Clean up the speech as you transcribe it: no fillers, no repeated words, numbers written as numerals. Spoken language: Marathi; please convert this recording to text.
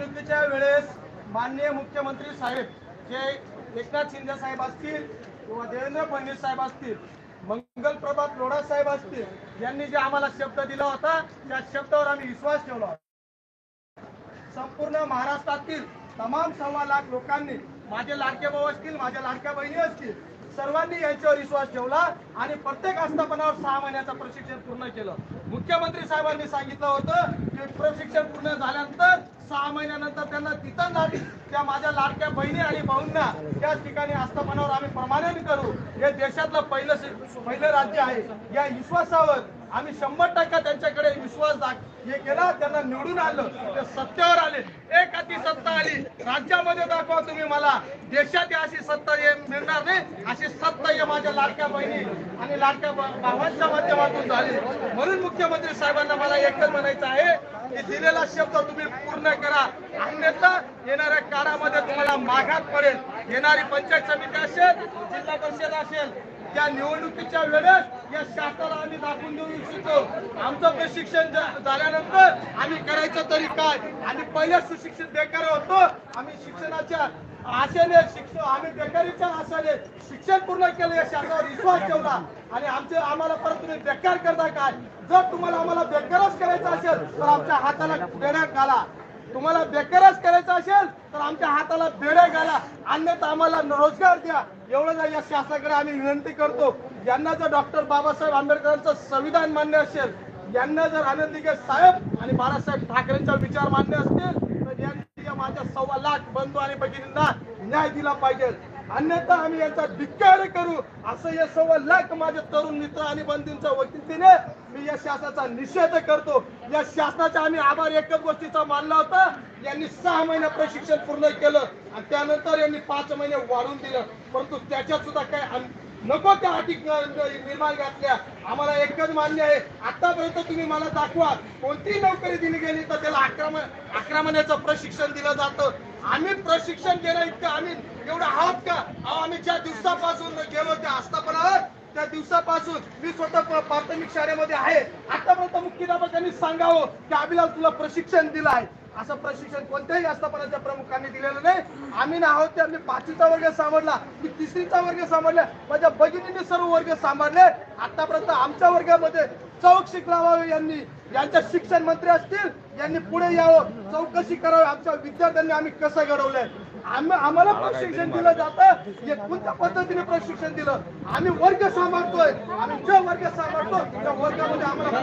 निवडणुकीच्या वेळेस माननीय मुख्यमंत्री साहेब जे एकनाथ शिंदे साहेब असतील किंवा देवेंद्र फडणवीस साहेब असतील, मंगल प्रभात लोढा साहेब असतील, यांनी जे आम्हाला शब्द दिला होता त्या शब्दावर आम्ही विश्वास ठेवला. संपूर्ण महाराष्ट्रातील तमाम 1.25 लाख लोकांनी, माझे लाडके भाऊ असतील, माझ्या लाडक्या बहिणी असतील, सर्वांनी यांच्यावर विश्वास ठेवला आणि प्रत्येक आस्थापनावर 6 महिन्याचं प्रशिक्षण पूर्ण केलं. मुख्यमंत्री साहेबांनी सांगितलं होतं की प्रशिक्षण पूर्ण झाल्यानंतर 6 महिन्यानंतर त्यांना तिथं त्या माझ्या लाडक्या बहिणी आणि भाऊंना त्याच ठिकाणी आस्थापनावर आम्ही प्रमाणित करू. हे देशातलं पहिलं राज्य आहे. या विश्वासावर आम्ही 100% त्यांच्याकडे विश्वास हे केला. त्यांना निवडून आणलं, ते सत्तेवर आले. एक अति सत्ता आली राज्यामध्ये, दाखवा तुम्ही मला. देशात अशी सत्ता मिळणार नाही, अशी सत्ता हे माझ्या लाडक्या बहिणी आणि लाडक्या भावांच्या माध्यमातून झाली. म्हणून मुख्यमंत्री साहेबांना मला एकच म्हणायचं आहे की दिलेला शब्द तुम्ही पूर्ण करा, अन्यथा येणाऱ्या काळामध्ये तुम्हाला मागात पडेल. येणारी पंचायत समिती असेल, जिल्हा परिषद असेल, त्या निवडणुकीच्या वेळेस या शासनाला आम्ही दाखवून देऊ इच्छितो. आमचं प्रशिक्षण झाल्यानंतर आम्ही करायचं तरी काय. आम्ही पहिले सुशिक्षित बेकार होतो. आम्ही शिक्षणाच्या आशेने आम्ही बेकारीच्या आशेने शिक्षण पूर्ण केलं, या शासनावर विश्वास ठेवला आणि आम्हाला परत तुम्ही बेकार करता काय. जर तुम्हाला आम्हाला बेकारच करायचं असेल तर आमच्या हाताला बेड्या घाला. तुम्हाला बेकारच करायचं असेल तर आमच्या हाताला बेड्या घाला, अन्यथा आम्हाला रोजगार द्या. एवढं या शासनाकडे आम्ही विनंती करतो. यांना जर डॉक्टर बाबासाहेब आंबेडकरांचं संविधान मान्य असेल, यांना जर आनंदीगे साहेब आणि बाळासाहेब ठाकरेंचा विचार मान्य असतील तर यांनी माझ्या 1.25 लाख बंधू आणि भगिनींना न्याय दिला पाहिजे. अन्यथा आम्ही यांचा धिक्कार करू. असं हे 1.25 लाख माझे तरुण मित्र आणि बंधूंच्या वतीने मी या शासनाचा निषेध करतो. या शासनाचा आम्ही आभार एकच गोष्टीचा मानला होता, यांनी 6 महिने प्रशिक्षण पूर्ण केलं आणि त्यानंतर यांनी 5 महिने वाढवून दिलं. परंतु त्याच्यात सुद्धा काय नको त्या अटी निर्माण घातल्या. आम्हाला एकच मान्य आहे, आतापर्यंत तुम्ही मला दाखवा कोणतीही नोकरी दिली गेली तर त्याला आक्रमणाचं प्रशिक्षण दिलं जातं. आम्ही प्रशिक्षण देणं इतकं आम्ही एवढं आहोत का? आम्ही ज्या दिवसापासून गेलो त्या आस्थापनावर, त्या दिवसापासून मी स्वतः प्राथमिक शाळेमध्ये आहे. आतापर्यंत मुख्याध्यापकांनी सांगावं की अभिलाष तुला प्रशिक्षण दिलं आहे. असं प्रशिक्षण कोणत्याही आस्थापनाच्या प्रमुखांनी दिलेलं नाही. आम्ही ना आहोत ते आम्ही 5वीचा वर्ग सांभाळला, मी 3रीचा वर्ग सांभाळला, माझ्या भगिनींनी सर्व वर्ग सांभाळले. आतापर्यंत आमच्या वर्गामध्ये चौकशी करावी, यांच्या शिक्षण मंत्री असतील यांनी पुढे यावं, चौकशी करावी आमच्या विद्यार्थ्यांनी आम्ही कसं घडवलंय. आम्हाला प्रशिक्षण दिलं जातं, हे कोणत्या पद्धतीने प्रशिक्षण दिलं. आम्ही वर्ग सांभाळतोय, आम्ही जो वर्ग सांभाळतो त्या वर्गामध्ये आम्हाला